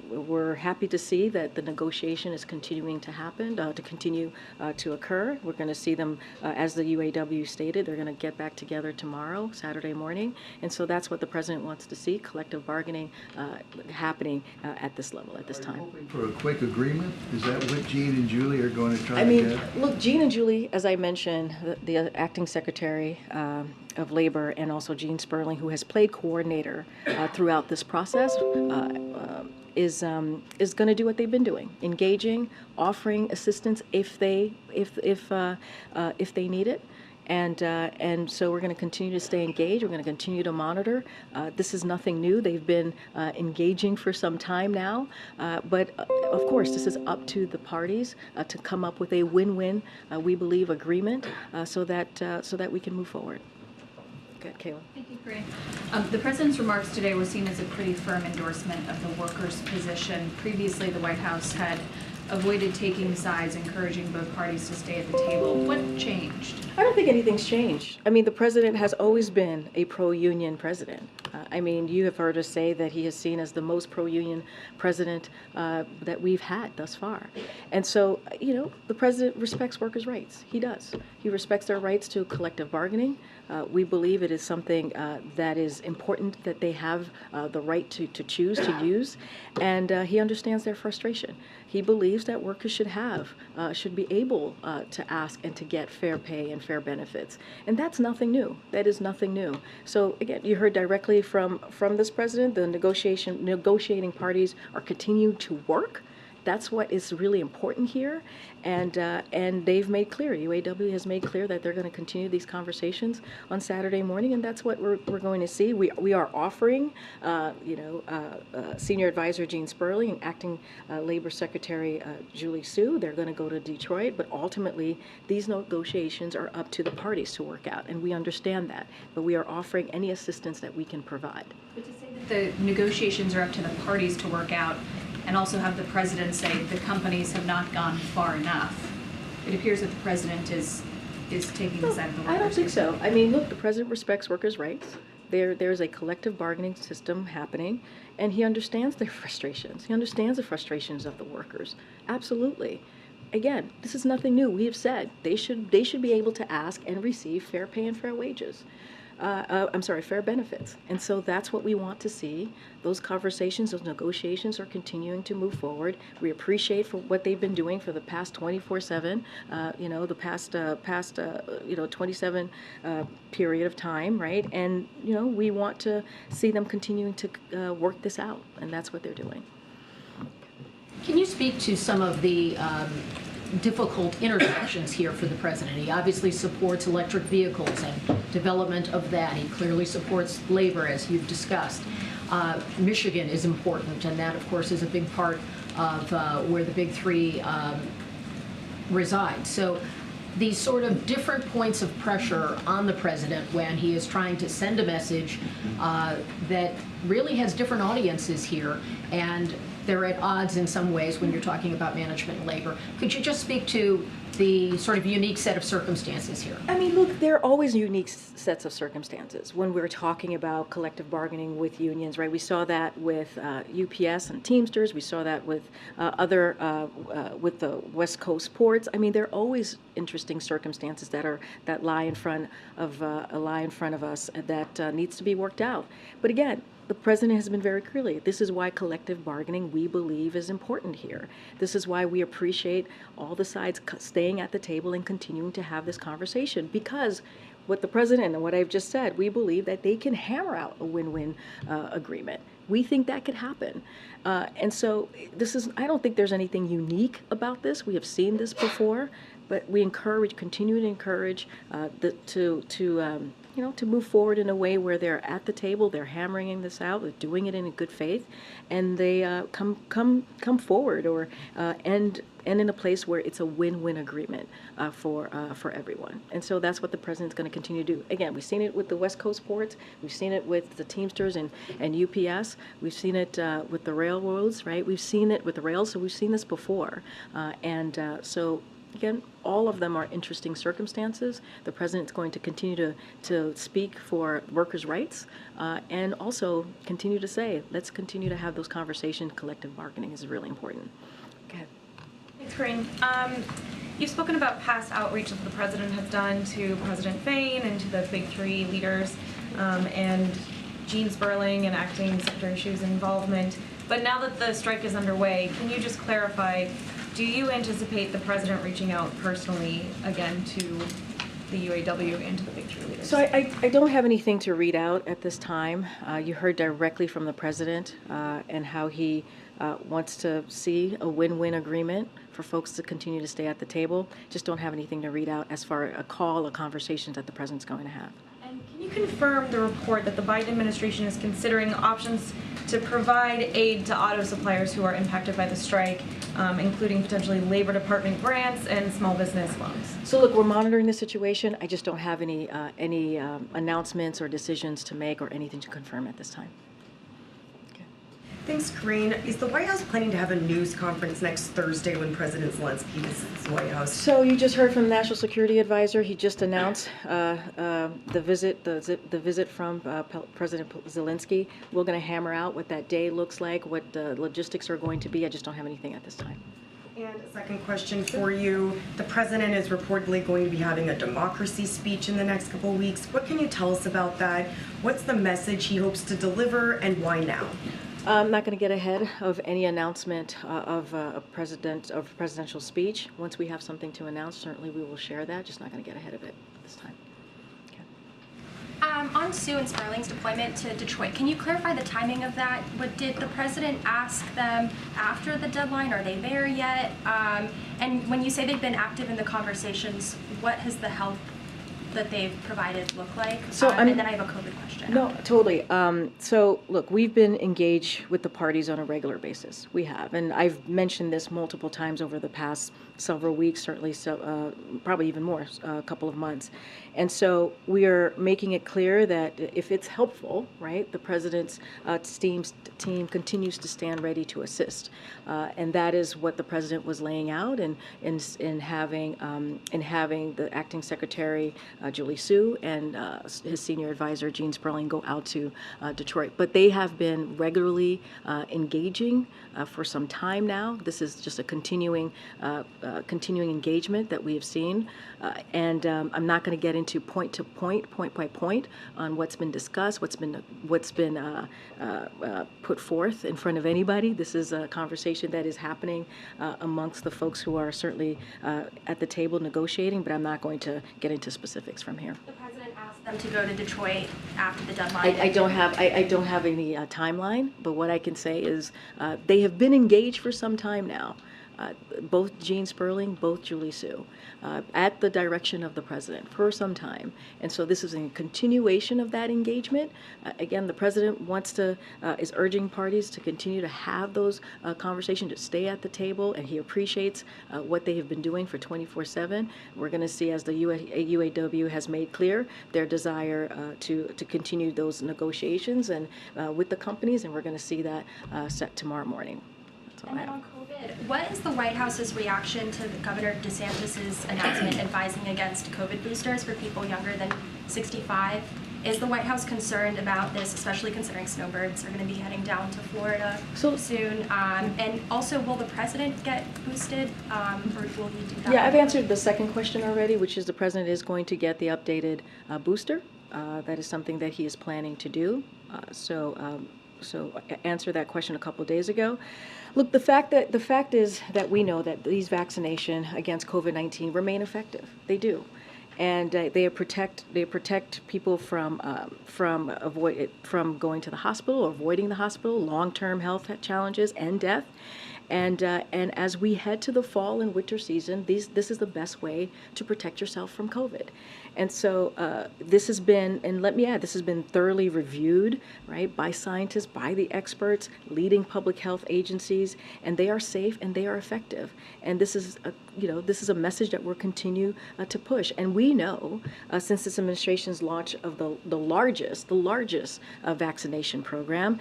we're happy to see that the negotiation is continuing to happen, to continue to occur. We're going to see them, as the UAW stated, they're going to get back together tomorrow, Saturday morning, and so that's what the president wants to see: collective bargaining happening at this level, at this time. Hoping for a quick agreement? Is that what Jean and Julie are going to try I to mean, get? look, Jean and Julie, as I mentioned, the acting secretary of Labor, and also Jean Sperling, who has played coordinator throughout this process, is going to do what they've been doing, engaging, offering assistance if they need it. And so we're going to continue to stay engaged. We're going to continue to monitor. This is nothing new. They've been engaging for some time now. But of course, this is up to the parties to come up with a win-win, we believe, agreement so that we can move forward. Good, Kayla. Thank you, Karine. The president's remarks today were seen as a pretty firm endorsement of the workers' position. Previously, the White House had avoided taking sides, encouraging both parties to stay at the table. What changed? I don't think anything's changed. I mean, the president has always been a pro-union president. I mean, you have heard us say that he is seen as the most pro-union president that we've had thus far. And so, you know, the president respects workers' rights. He does. He respects their rights to collective bargaining. We believe it is something that is important that they have the right to choose to use. And he understands their frustration. He believes that workers should be able to ask and to get fair pay and fair benefits. And that's nothing new. That is nothing new. So again, you heard directly from this president, the negotiating parties are continuing to work. That's what is really important here, and they've made clear, UAW has made clear that they're going to continue these conversations on Saturday morning, and that's what we're going to see. We are offering, Senior Advisor Jean Sperling and Acting Labor Secretary Julie Su, they're going to go to Detroit, but ultimately these negotiations are up to the parties to work out, and we understand that, but we are offering any assistance that we can provide. But to say that the negotiations are up to the parties to work out, and also have the president say the companies have not gone far enough, it appears that the president is taking the side of the workers. I don't think so. I mean, look, the president respects workers' rights. There's a collective bargaining system happening, and he understands their frustrations. He understands the frustrations of the workers. Absolutely. Again, this is nothing new. We have said they should be able to ask and receive fair pay and fair wages. Fair benefits. And so that's what we want to see. Those conversations, those negotiations are continuing to move forward. We appreciate for what they've been doing for the past 24/7, the past 27 period of time, right? And, we want to see them continuing to work this out, and that's what they're doing. Can you speak to some of the difficult intersections here for the president? He obviously supports electric vehicles and development of that. He clearly supports labor, as you've discussed. Michigan is important, and that, of course, is a big part of where the big three reside. So these sort of different points of pressure on the president when he is trying to send a message that really has different audiences here, and they're at odds in some ways when you're talking about management and labor. Could you just speak to the sort of unique set of circumstances here? I mean, look, there are always unique sets of circumstances when we're talking about collective bargaining with unions, right? We saw that with UPS and Teamsters. We saw that with with the West Coast ports. I mean, there are always interesting circumstances that lie in front of us that needs to be worked out. But again, the president has been very clear. This is why collective bargaining, we believe, is important here. This is why we appreciate all the sides staying at the table and continuing to have this conversation, because what the president and what I've just said, we believe that they can hammer out a win-win agreement. We think that could happen. And so I don't think there's anything unique about this. We have seen this before, but we continue to encourage to move forward in a way where they're at the table, they're hammering this out, they're doing it in good faith, and they come forward or end in a place where it's a win-win agreement for everyone. And so that's what the president's going to continue to do. Again, we've seen it with the West Coast ports, we've seen it with the Teamsters and UPS, we've seen it with the railroads, right? We've seen it with the rails, so we've seen this before. So again, all of them are interesting circumstances. The president's going to continue to speak for workers' rights and also continue to say, let's continue to have those conversations. Collective bargaining is really important. Okay. Thanks, Karine. You've spoken about past outreach that the president has done to President Fain and to the Big Three leaders and Gene Sperling and Acting Secretary Shu's involvement. But now that the strike is underway, can you just clarify, do you anticipate the president reaching out personally again to the UAW and to the Big Three leaders? So I don't have anything to read out at this time. You heard directly from the president and how he wants to see a win-win agreement for folks to continue to stay at the table. Just don't have anything to read out as far as a call or conversations that the president's going to have. And can you confirm the report that the Biden administration is considering options to provide aid to auto suppliers who are impacted by the strike, including potentially Labor Department grants and small business loans? So look, we're monitoring the situation. I just don't have any announcements or decisions to make or anything to confirm at this time. Thanks, Karine. Is the White House planning to have a news conference next Thursday when President Zelensky visits the White House? So you just heard from the National Security Advisor. He just announced the visit from President Zelensky. We're going to hammer out what that day looks like, what the logistics are going to be. I just don't have anything at this time. And a second question for you. The president is reportedly going to be having a democracy speech in the next couple of weeks. What can you tell us about that? What's the message he hopes to deliver and why now? I'm not going to get ahead of any announcement of a presidential speech. Once we have something to announce, certainly we will share that. Just not going to get ahead of it this time. On Sue and Sperling's deployment to Detroit, can you clarify the timing of that? Did the president ask them after the deadline? Are they there yet? And when you say they've been active in the conversations, what has the help that they've provided look like? And then I have a COVID question. No, totally. So look, we've been engaged with the parties on a regular basis. We have, and I've mentioned this multiple times over the past several weeks, certainly probably even more, a couple of months. And so we are making it clear that if it's helpful, right, the president's team continues to stand ready to assist. And that is what the president was laying out in having the acting secretary, Julie Sue, and his senior advisor, Gene Sperling, go out to Detroit. But they have been regularly engaging for some time now. This is just a continuing engagement that we have seen. And I'm not going to get into point by point on what's been discussed, what's been put forth in front of anybody. This is a conversation that is happening amongst the folks who are certainly at the table negotiating, but I'm not going to get into specifics from here. The president asked them to go to Detroit after the deadline. I don't have any timeline, but what I can say is they have been engaged for some time now. Both Gene Sperling, both Julie Sue, at the direction of the president for some time. And so this is a continuation of that engagement. Again, the president is urging parties to continue to have those conversations, to stay at the table, and he appreciates what they have been doing for 24/7. We're going to see, as the UAW has made clear, their desire to continue those negotiations and with the companies, and we're going to see that set tomorrow morning. And then on COVID, what is the White House's reaction to Governor DeSantis' announcement advising against COVID boosters for people younger than 65? Is the White House concerned about this, especially considering snowbirds are going to be heading down to Florida soon? And also, will the president get boosted, or will he do that? Yeah, I've answered the second question already, which is the president is going to get the updated booster. That is something that he is planning to do. So I answered that question a couple of days ago. Look, the fact is that we know that these vaccinations against COVID-19 remain effective. They do, and they protect people from going to the hospital or avoiding the hospital, long-term health challenges, and death. And as we head to the fall and winter season, this is the best way to protect yourself from COVID. And so this has been, and let me add, this has been thoroughly reviewed, right, by scientists, by the experts, leading public health agencies, and they are safe and they are effective. And this is, this is a message that we'll continue to push. And we know, since this administration's launch of the largest vaccination program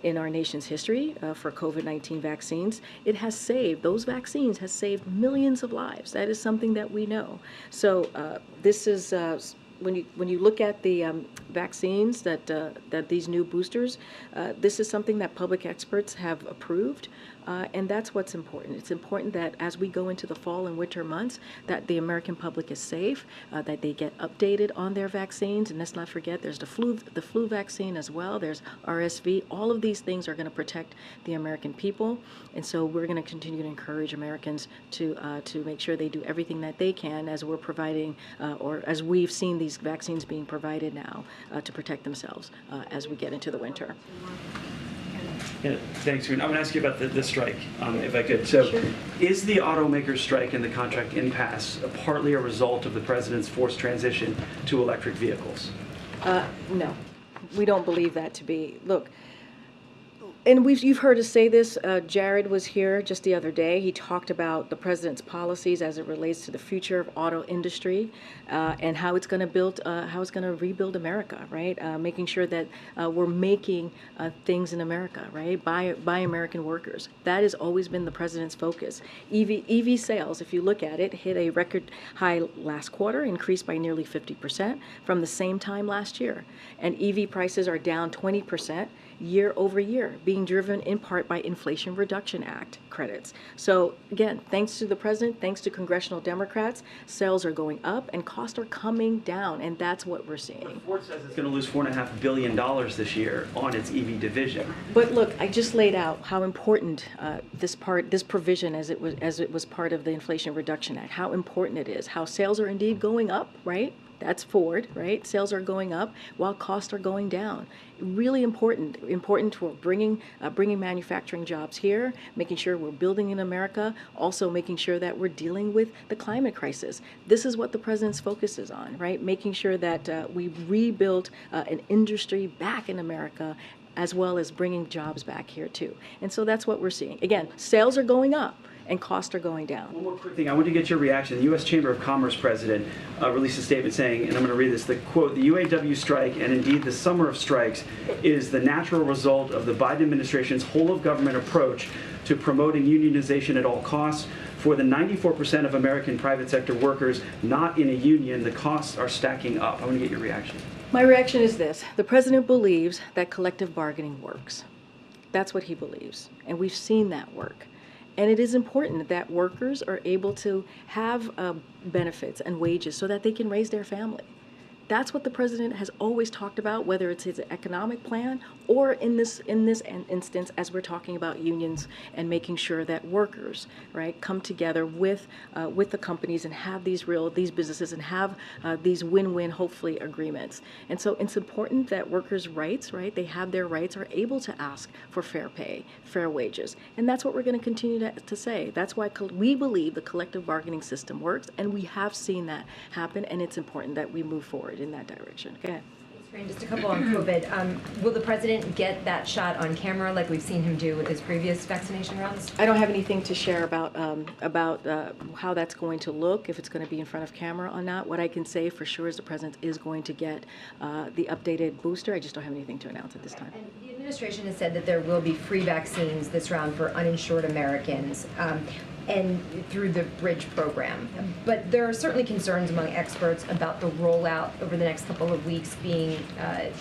in our nation's history for COVID-19 vaccines, it has saved, those vaccines has saved millions of lives. That is something that we know. So this is, when you look at the vaccines that these new boosters, this is something that public experts have approved, and that's what's important. It's important that as we go into the fall and winter months, that the American public is safe, that they get updated on their vaccines, and let's not forget there's the flu vaccine as well. There's RSV. All of these things are going to protect the American people, and so we're going to continue to encourage Americans to make sure they do everything that they can as we're providing, or as we've seen these vaccines being provided now to protect themselves as we get into the winter. Yeah, thanks, Karine. I'm going to ask you about the strike, if I could. So, is the automaker strike and the contract impasse partly a result of the president's forced transition to electric vehicles? No, we don't believe that to be. Look, and you've heard us say this. Jared was here just the other day. He talked about the president's policies as it relates to the future of auto industry and how it's going to rebuild America, right? Making sure that we're making things in America, right, by American workers. That has always been the president's focus. EV sales, if you look at it, hit a record high last quarter, increased by nearly 50% from the same time last year, and EV prices are down 20% year over year, being driven in part by Inflation Reduction Act credits. So again, thanks to the president, thanks to congressional Democrats, sales are going up and costs are coming down, and that's what we're seeing. Ford says it's going to lose $4.5 billion this year on its EV division. But look, I just laid out how important this provision, as it was part of the Inflation Reduction Act, how important it is, how sales are indeed going up, right? That's Ford, right? Sales are going up while costs are going down. Really important for bringing manufacturing jobs here, making sure we're building in America, also making sure that we're dealing with the climate crisis. This is what the president's focus is on, right? Making sure that we rebuild an industry back in America, as well as bringing jobs back here too. And so that's what we're seeing. Again, sales are going up and costs are going down. One more quick thing. I want to get your reaction. The U.S. Chamber of Commerce president released a statement saying, and I'm going to read this, the quote, "The UAW strike and indeed the summer of strikes is the natural result of the Biden administration's whole-of-government approach to promoting unionization at all costs. For the 94% of American private sector workers not in a union, the costs are stacking up." I want to get your reaction. My reaction is this. The president believes that collective bargaining works. That's what he believes, and we've seen that work. And it is important that workers are able to have benefits and wages so that they can raise their family. That's what the president has always talked about, whether it's his economic plan or in this instance, as we're talking about unions and making sure that workers, right, come together with the companies and have these businesses and have these win-win, hopefully, agreements. And so it's important that workers' rights, right, they have their rights, are able to ask for fair pay, fair wages. And that's what we're going to continue to say. That's why we believe the collective bargaining system works, and we have seen that happen, and it's important that we move forward in that direction. Go ahead. Just a couple on COVID. Will the president get that shot on camera like we've seen him do with his previous vaccination rounds? I don't have anything to share about how that's going to look, if it's going to be in front of camera or not. What I can say for sure is the president is going to get the updated booster. I just don't have anything to announce at this time. And the administration has said that there will be free vaccines this round for uninsured Americans. And through the Bridge program. But there are certainly concerns among experts about the rollout over the next couple of weeks being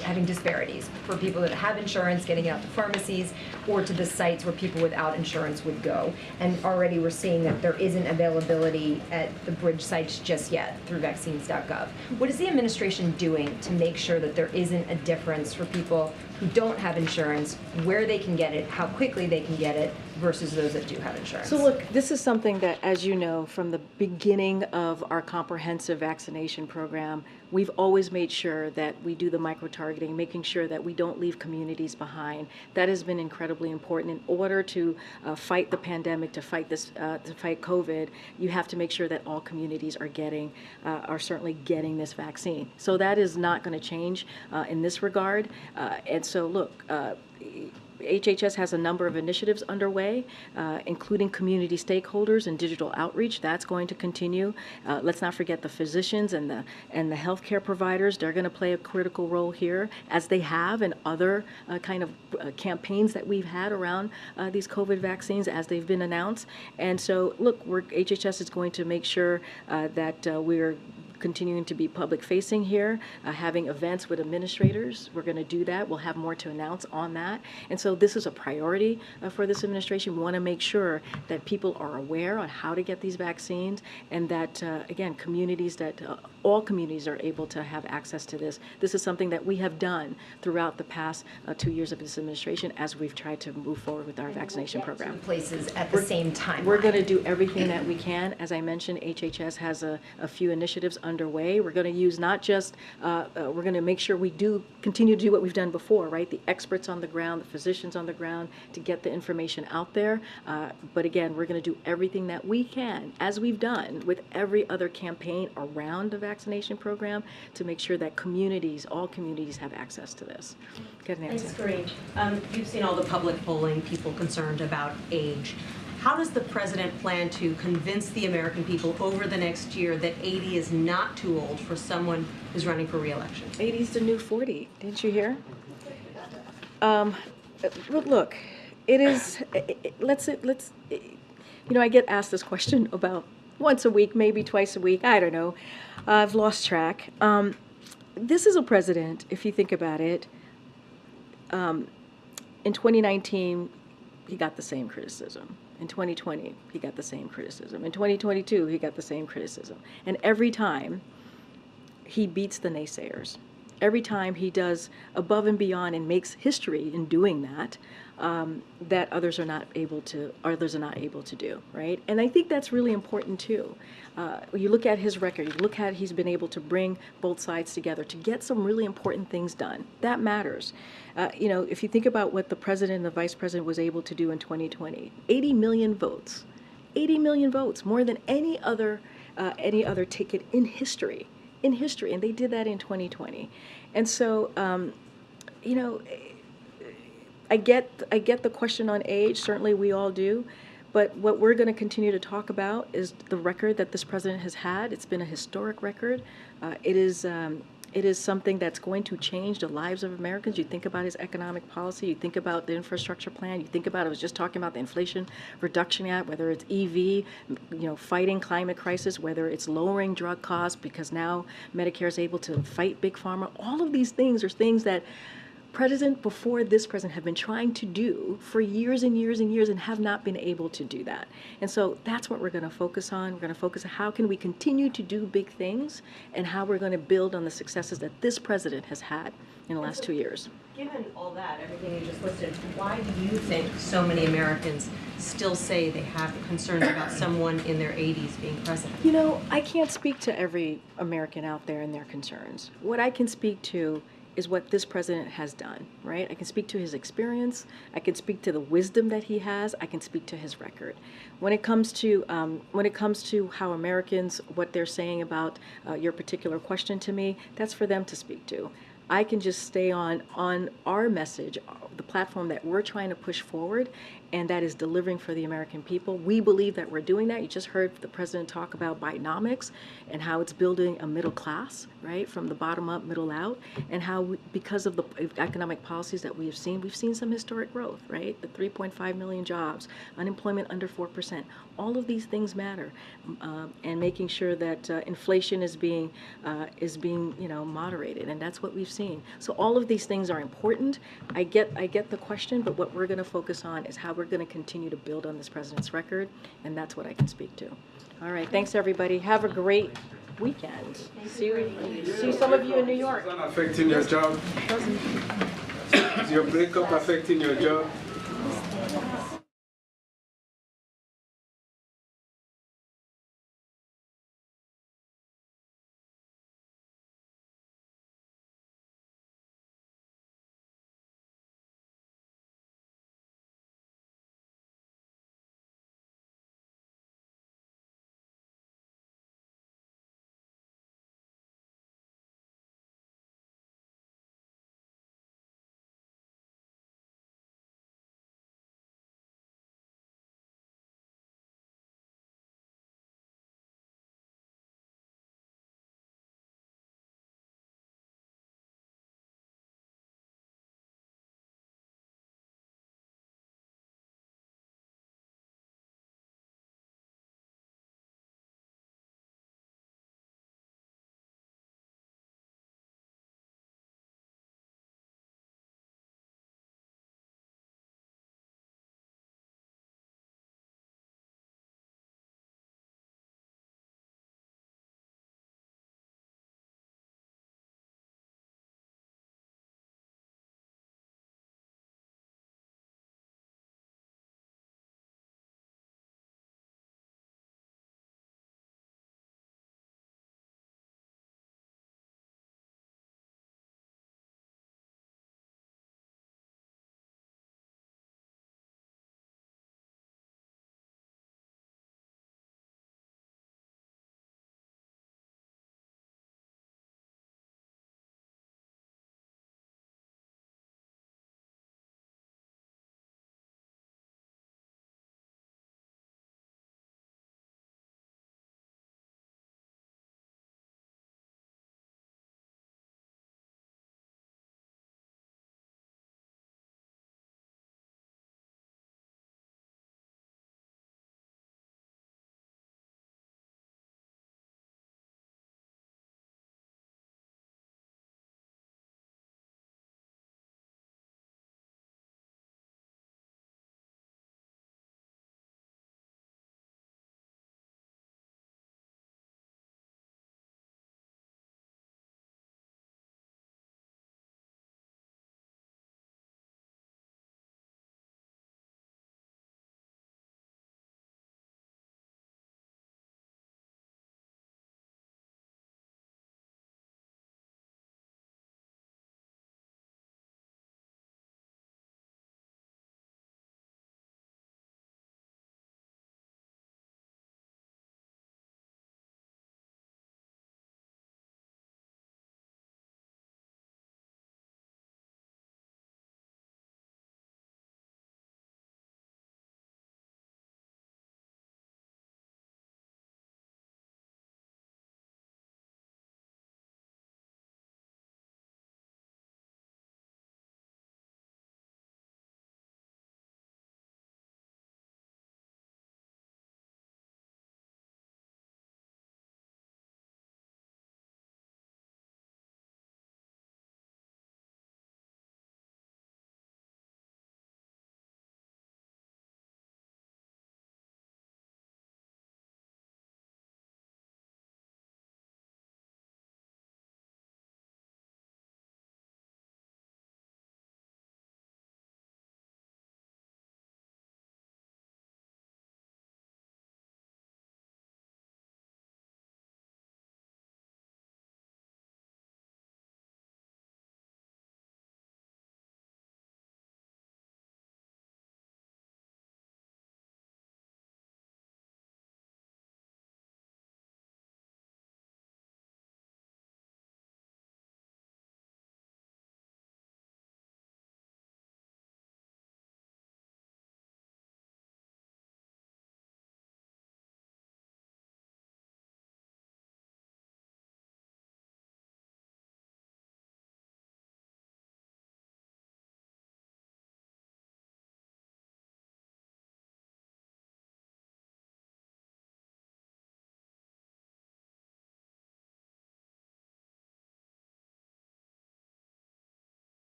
having disparities for people that have insurance getting out to pharmacies or to the sites where people without insurance would go. And already we're seeing that there isn't availability at the Bridge sites just yet through vaccines.gov. What is the administration doing to make sure that there isn't a difference for people who don't have insurance, where they can get it, how quickly they can get it, versus those that do have insurance? So look, this is something that, as you know, from the beginning of our comprehensive vaccination program, we've always made sure that we do the micro-targeting, making sure that we don't leave communities behind. That has been incredibly important. In order to fight the pandemic, to fight COVID, you have to make sure that all communities are certainly getting this vaccine. So that is not going to change in this regard. And so look, HHS has a number of initiatives underway, including community stakeholders and digital outreach. That's going to continue. Let's not forget the physicians and the healthcare providers. They're going to play a critical role here, as they have in other kind of campaigns that we've had around these COVID vaccines as they've been announced. And so, look, HHS is going to make sure that we're continuing to be public-facing here, having events with administrators. We're going to do that. We'll have more to announce on that. And so this is a priority for this administration. We want to make sure that people are aware on how to get these vaccines, and that, again, all communities are able to have access to this. This is something that we have done throughout the past 2 years of this administration as we've tried to move forward with our vaccination program. Places at the same time. We're going to do everything that we can. As I mentioned, HHS has a few initiatives underway. We're going to use not just, we're going to make sure we continue to do what we've done before, right? The experts on the ground, the physicians on the ground, to get the information out there. But again, we're going to do everything that we can, as we've done with every other campaign around the vaccination program, to make sure that all communities have access to this. Good, Nancy. Thanks, Karine. You've seen all the public polling, people concerned about age. How does the president plan to convince the American people over the next year that 80 is not too old for someone who's running for re-election? 80 is the new 40. Didn't you hear? Look, it is. Let's. I get asked this question about once a week, maybe twice a week. I don't know. I've lost track. This is a president, if you think about it. In 2019, he got the same criticism. In 2020, he got the same criticism. In 2022, he got the same criticism. And every time, he beats the naysayers. Every time he does above and beyond and makes history in doing that, that others are not able to do, right? And I think that's really important too. You look at his record, you look at he's been able to bring both sides together to get some really important things done. That matters. If you think about what the president and the vice president was able to do in 2020, 80 million votes, 80 million votes, more than any other ticket in history, and they did that in 2020. And so, I get the question on age. Certainly, we all do. But what we're going to continue to talk about is the record that this president has had. It's been a historic record. It is something that's going to change the lives of Americans. You think about his economic policy, you think about the infrastructure plan, you think about, I was just talking about the Inflation Reduction Act, whether it's EV, fighting climate crisis, whether it's lowering drug costs because now Medicare is able to fight big pharma. All of these things are things that president before this president have been trying to do for years and years and years and have not been able to do that. And so that's what we're going to focus on. We're going to focus on how can we continue to do big things and how we're going to build on the successes that this president has had in the last 2 years. Given all that, everything you just listed, why do you think so many Americans still say they have concerns about someone in their 80s being president? I can't speak to every American out there and their concerns. What I can speak to is what this president has done, right? I can speak to his experience. I can speak to the wisdom that he has. I can speak to his record. When it comes to how Americans, what they're saying about your particular question to me, that's for them to speak to. I can just stay on our message, the platform that we're trying to push forward, and that is delivering for the American people. We believe that we're doing that. You just heard the president talk about Bidenomics and how it's building a middle class, right, from the bottom up, middle out, and how because of the economic policies that we've seen some historic growth, right? The 3.5 million jobs, unemployment under 4%. All of these things matter, and making sure that inflation is being moderated, and that's what we've seen. So all of these things are important. I get the question, but what we're going to focus on is how we're going to continue to build on this president's record, and that's what I can speak to. All right, thanks everybody. Have a great weekend. See some of you in New York. Affecting your job? Is your breakup affecting your job?